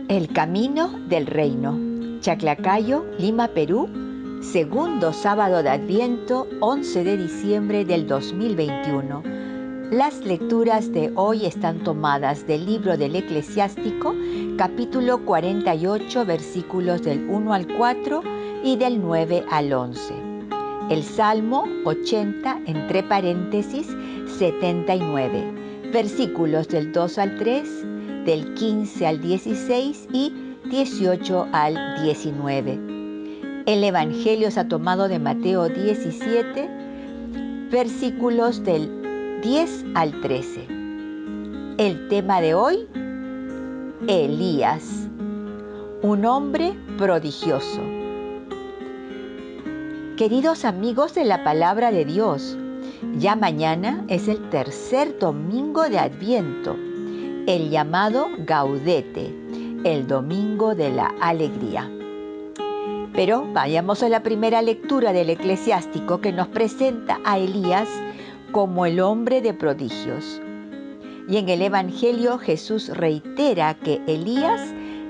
El camino del reino. Chaclacayo, Lima, Perú. Segundo sábado de Adviento, 11 de diciembre del 2021. Las lecturas de hoy están tomadas del libro del Eclesiástico, capítulo 48, versículos del 1 al 4 y del 9 al 11. El Salmo 80, entre paréntesis, 79, versículos del 2 al 3, del 15 al 16 y 18 al 19. El Evangelio está tomado de Mateo 17, versículos del 10 al 13. El tema de hoy, Elías, un hombre prodigioso. Queridos amigos de la Palabra de Dios, ya mañana es el tercer domingo de Adviento, el llamado Gaudete, el domingo de la alegría. Pero vayamos a la primera lectura del Eclesiástico, que nos presenta a Elías como el hombre de prodigios. Y en el Evangelio Jesús reitera que Elías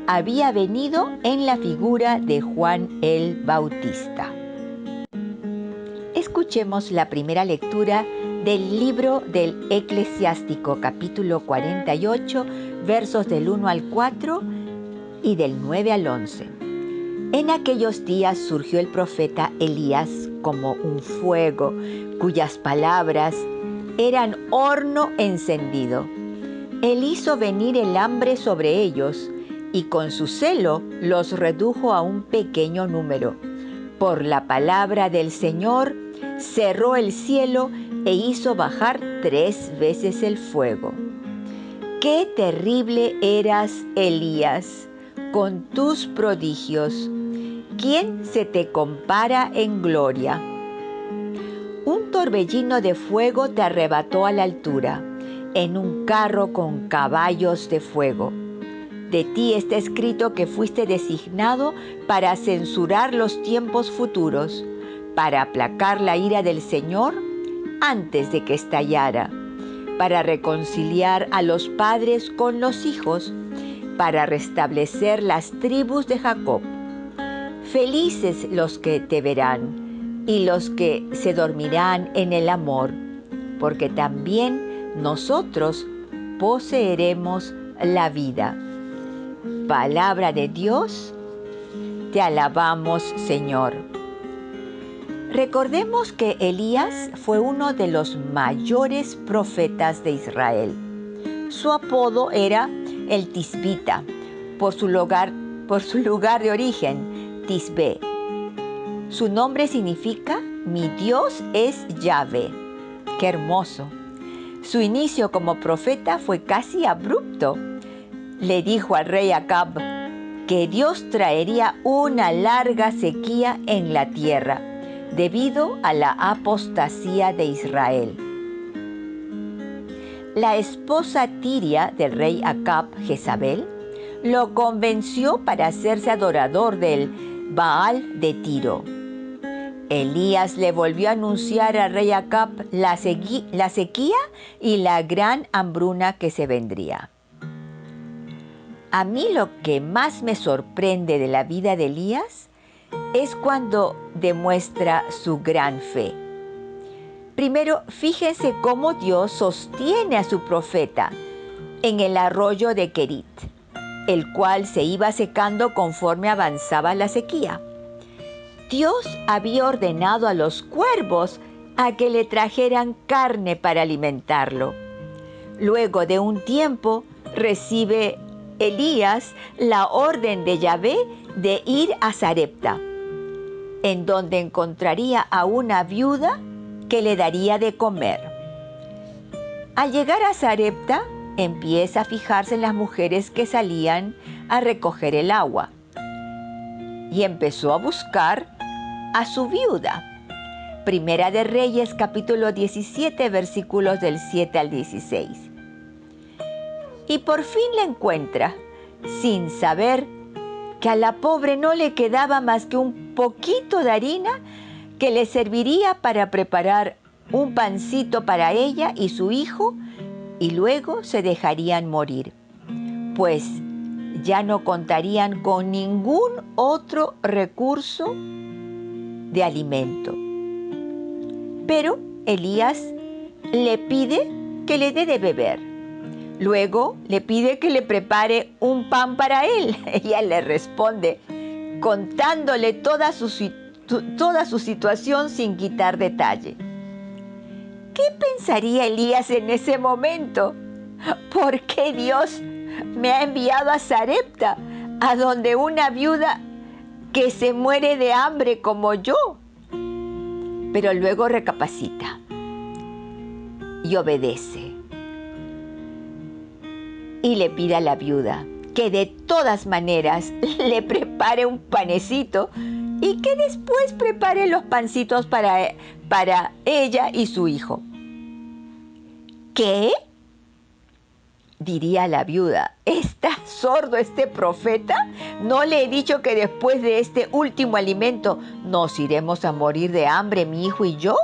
había venido en la figura de Juan el Bautista. Escuchemos la primera lectura del libro del Eclesiástico, capítulo 48, versos del 1 al 4 y del 9 al 11. En aquellos días surgió el profeta Elías como un fuego, cuyas palabras eran horno encendido. Él hizo venir el hambre sobre ellos y con su celo los redujo a un pequeño número. Por la palabra del Señor cerró el cielo e hizo bajar 3 veces el fuego. ¡Qué terrible eras, Elías, con tus prodigios! ¿Quién se te compara en gloria? Un torbellino de fuego te arrebató a la altura, en un carro con caballos de fuego. De ti está escrito que fuiste designado para censurar los tiempos futuros, para aplacar la ira del Señor antes de que estallara, para reconciliar a los padres con los hijos, para restablecer las tribus de Jacob. Felices los que te verán y los que se dormirán en el amor, porque también nosotros poseeremos la vida. Palabra de Dios, te alabamos, Señor. Recordemos que Elías fue uno de los mayores profetas de Israel. Su apodo era el Tisbita, por su lugar de origen, Tisbe. Su nombre significa mi Dios es Yahvé. ¡Qué hermoso! Su inicio como profeta fue casi abrupto. Le dijo al rey Acab que Dios traería una larga sequía en la tierra debido a la apostasía de Israel. La esposa tiria del rey Acab, Jezabel, lo convenció para hacerse adorador del Baal de Tiro. Elías le volvió a anunciar al rey Acab la sequía y la gran hambruna que se vendría. A mí lo que más me sorprende de la vida de Elías es cuando demuestra su gran fe. Primero, fíjense cómo Dios sostiene a su profeta en el arroyo de Querit, el cual se iba secando conforme avanzaba la sequía. Dios había ordenado a los cuervos a que le trajeran carne para alimentarlo. Luego de un tiempo, recibe Elías la orden de Yahvé de ir a Sarepta, en donde encontraría a una viuda que le daría de comer. Al llegar a Sarepta, empieza a fijarse en las mujeres que salían a recoger el agua y empezó a buscar a su viuda. Primera de Reyes, capítulo 17, versículos del 7 al 16. Y por fin la encuentra, sin saber que a la pobre no le quedaba más que un poquito de harina que le serviría para preparar un pancito para ella y su hijo, y luego se dejarían morir, pues ya no contarían con ningún otro recurso de alimento. Pero Elías le pide que le dé de beber. Luego le pide que le prepare un pan para él. Ella le responde contándole toda su situación sin quitar detalle. ¿Qué pensaría Elías en ese momento? ¿Por qué Dios me ha enviado a Sarepta, a donde una viuda que se muere de hambre como yo? Pero luego recapacita y obedece. Y le pide a la viuda que de todas maneras le prepare un panecito y que después prepare los pancitos para ella y su hijo. ¿Qué?, diría la viuda. ¿Está sordo este profeta? ¿No le he dicho que después de este último alimento nos iremos a morir de hambre, mi hijo y yo?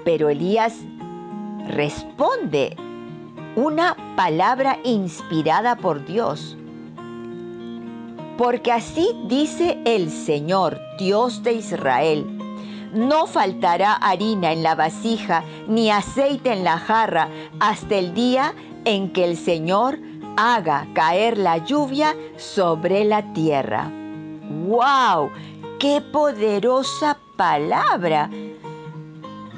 Pero Elías responde una palabra inspirada por Dios. Porque así dice el Señor, Dios de Israel: no faltará harina en la vasija, ni aceite en la jarra, hasta el día en que el Señor haga caer la lluvia sobre la tierra. ¡Wow! ¡Qué poderosa palabra!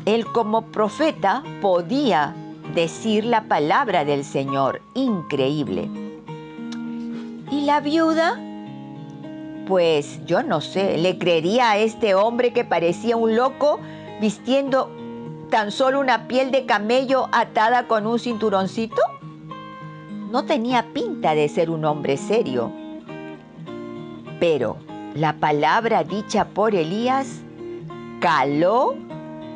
Él como profeta podía decir la palabra del Señor. Increíble. ¿Y la viuda? Pues yo no sé, ¿le creería a este hombre que parecía un loco vistiendo tan solo una piel de camello atada con un cinturoncito? No tenía pinta de ser un hombre serio. Pero la palabra dicha por Elías caló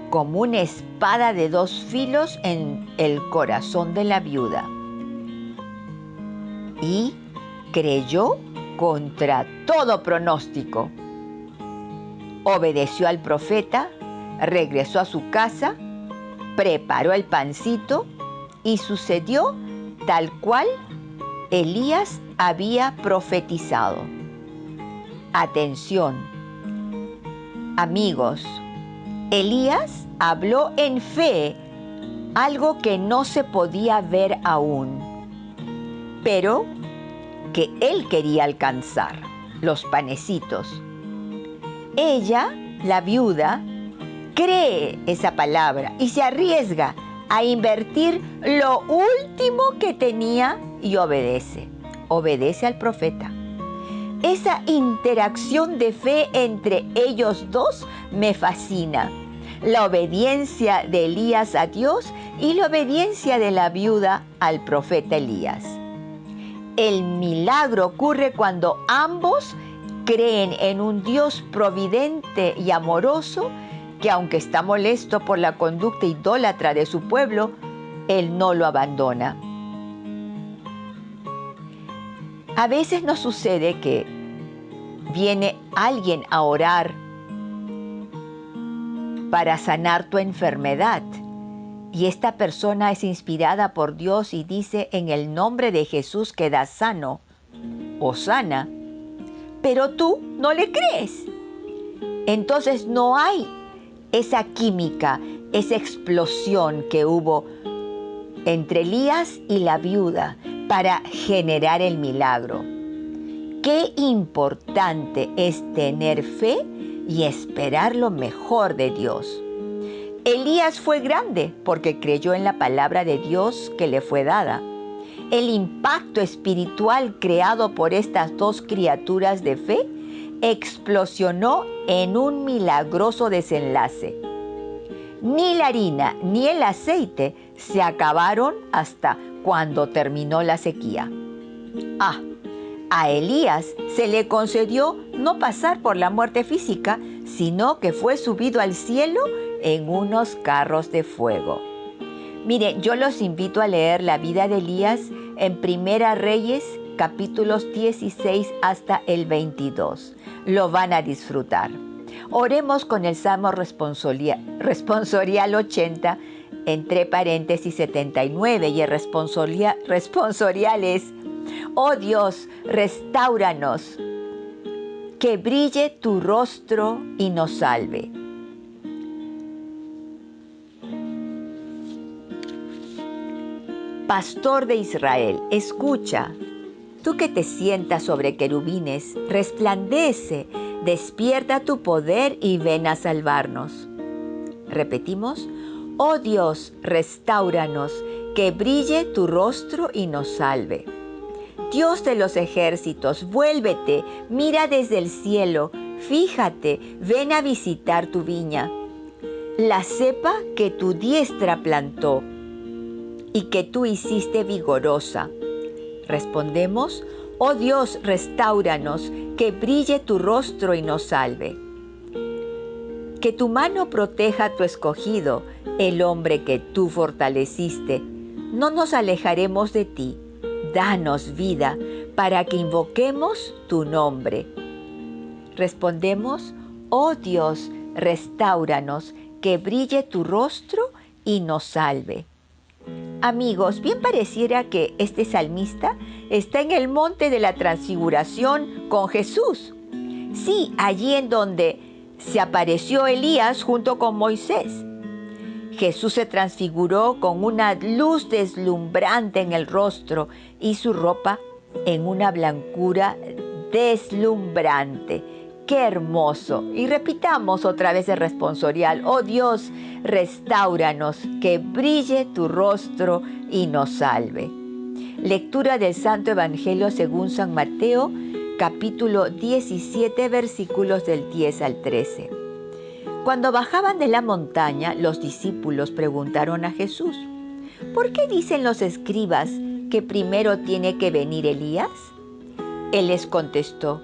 como una espada de 2 filos en el corazón de la viuda. Y creyó contra todo pronóstico. Obedeció al profeta, regresó a su casa, preparó el pancito y sucedió tal cual Elías había profetizado. Atención, amigos, Elías habló en fe, algo que no se podía ver aún, pero que él quería alcanzar, los panecitos. Ella, la viuda, cree esa palabra y se arriesga a invertir lo último que tenía y obedece al profeta. Esa interacción de fe entre ellos dos me fascina. La obediencia de Elías a Dios y la obediencia de la viuda al profeta Elías. El milagro ocurre cuando ambos creen en un Dios providente y amoroso que, aunque está molesto por la conducta idólatra de su pueblo, Él no lo abandona. A veces nos sucede que viene alguien a orar para sanar tu enfermedad y esta persona es inspirada por Dios y dice: en el nombre de Jesús queda sano o sana, pero tú no le crees. Entonces no hay esa química, esa explosión que hubo entre Elías y la viuda para generar el milagro. Qué importante es tener fe y esperar lo mejor de Dios. Elías fue grande porque creyó en la palabra de Dios que le fue dada. El impacto espiritual creado por estas 2 criaturas de fe explosionó en un milagroso desenlace. Ni la harina ni el aceite se acabaron hasta cuando terminó la sequía. A Elías se le concedió no pasar por la muerte física, sino que fue subido al cielo en unos carros de fuego. Miren, yo los invito a leer la vida de Elías en Primera Reyes, capítulos 16 hasta el 22. Lo van a disfrutar. Oremos con el Salmo responsorial 80 entre paréntesis 79, y el responsorial es: oh Dios, restáuranos, que brille tu rostro y nos salve. Pastor de Israel, escucha. Tú que te sientas sobre querubines, resplandece, despierta tu poder y ven a salvarnos. Repetimos: oh Dios, restáuranos, que brille tu rostro y nos salve. Dios de los ejércitos, vuélvete, mira desde el cielo, fíjate, ven a visitar tu viña, la cepa que tu diestra plantó y que tú hiciste vigorosa. Respondemos: oh Dios, restáuranos, que brille tu rostro y nos salve. Que tu mano proteja a tu escogido, el hombre que tú fortaleciste. No nos alejaremos de ti. Danos vida para que invoquemos tu nombre. Respondemos: oh Dios, restáuranos, que brille tu rostro y nos salve. Amigos, bien pareciera que este salmista está en el monte de la Transfiguración con Jesús. Sí, allí en donde se apareció Elías junto con Moisés. Jesús se transfiguró con una luz deslumbrante en el rostro y su ropa en una blancura deslumbrante. ¡Qué hermoso! Y repitamos otra vez el responsorial: oh Dios, restáuranos, que brille tu rostro y nos salve. Lectura del Santo Evangelio según San Mateo, capítulo 17, versículos del 10 al 13. Cuando bajaban de la montaña, los discípulos preguntaron a Jesús: ¿por qué dicen los escribas que primero tiene que venir Elías? Él les contestó: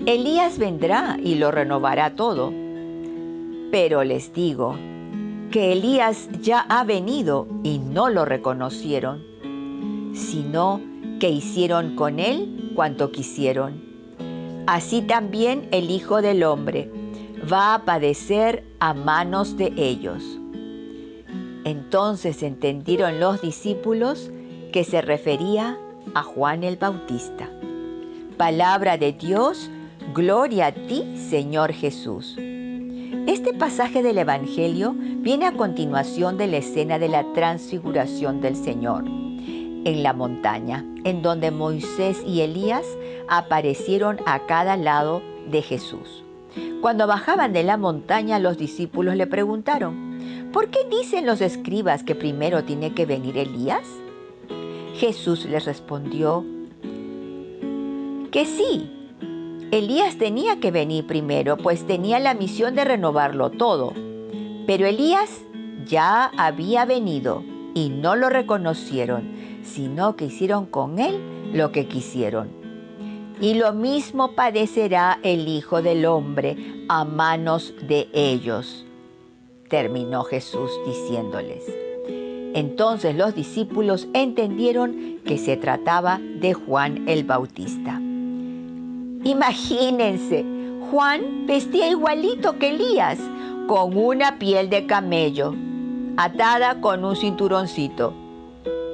Elías vendrá y lo renovará todo. Pero les digo que Elías ya ha venido y no lo reconocieron, sino que hicieron con él cuanto quisieron. Así también el Hijo del Hombre va a padecer a manos de ellos. Entonces entendieron los discípulos que se refería a Juan el Bautista. Palabra de Dios, gloria a ti, Señor Jesús. Este pasaje del Evangelio viene a continuación de la escena de la transfiguración del Señor en la montaña, en donde Moisés y Elías aparecieron a cada lado de Jesús. Cuando bajaban de la montaña, los discípulos le preguntaron: ¿por qué dicen los escribas que primero tiene que venir Elías? Jesús les respondió que sí, Elías tenía que venir primero, pues tenía la misión de renovarlo todo. Pero Elías ya había venido y no lo reconocieron, sino que hicieron con él lo que quisieron. Y lo mismo padecerá el Hijo del Hombre a manos de ellos, terminó Jesús diciéndoles. Entonces los discípulos entendieron que se trataba de Juan el Bautista. Imagínense, Juan vestía igualito que Elías, con una piel de camello, atada con un cinturoncito.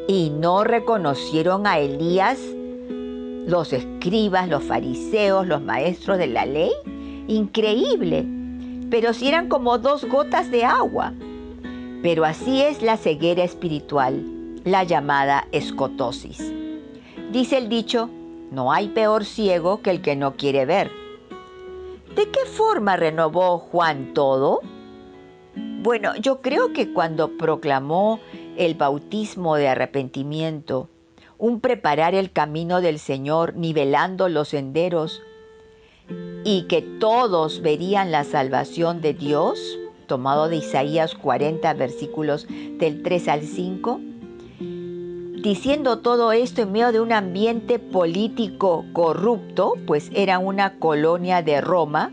Y no reconocieron a Elías los escribas, los fariseos, los maestros de la ley. Increíble, pero si eran como 2 gotas de agua. Pero así es la ceguera espiritual, la llamada escotosis. Dice el dicho: no hay peor ciego que el que no quiere ver. ¿De qué forma renovó Juan todo? Bueno, yo creo que cuando proclamó el bautismo de arrepentimiento, un preparar el camino del Señor, nivelando los senderos, y que todos verían la salvación de Dios, tomado de Isaías 40, versículos del 3 al 5, diciendo todo esto en medio de un ambiente político corrupto, pues era una colonia de Roma,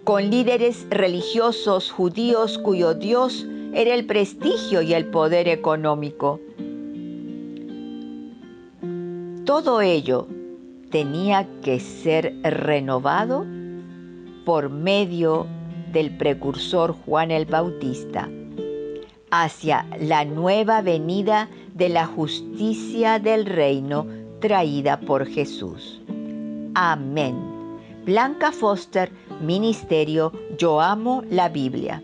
con líderes religiosos judíos cuyo Dios era el prestigio y el poder económico. Todo ello tenía que ser renovado por medio del precursor Juan el Bautista, hacia la nueva venida de la justicia del reino traída por Jesús. Amén. Blanca Foster, Ministerio Yo Amo la Biblia.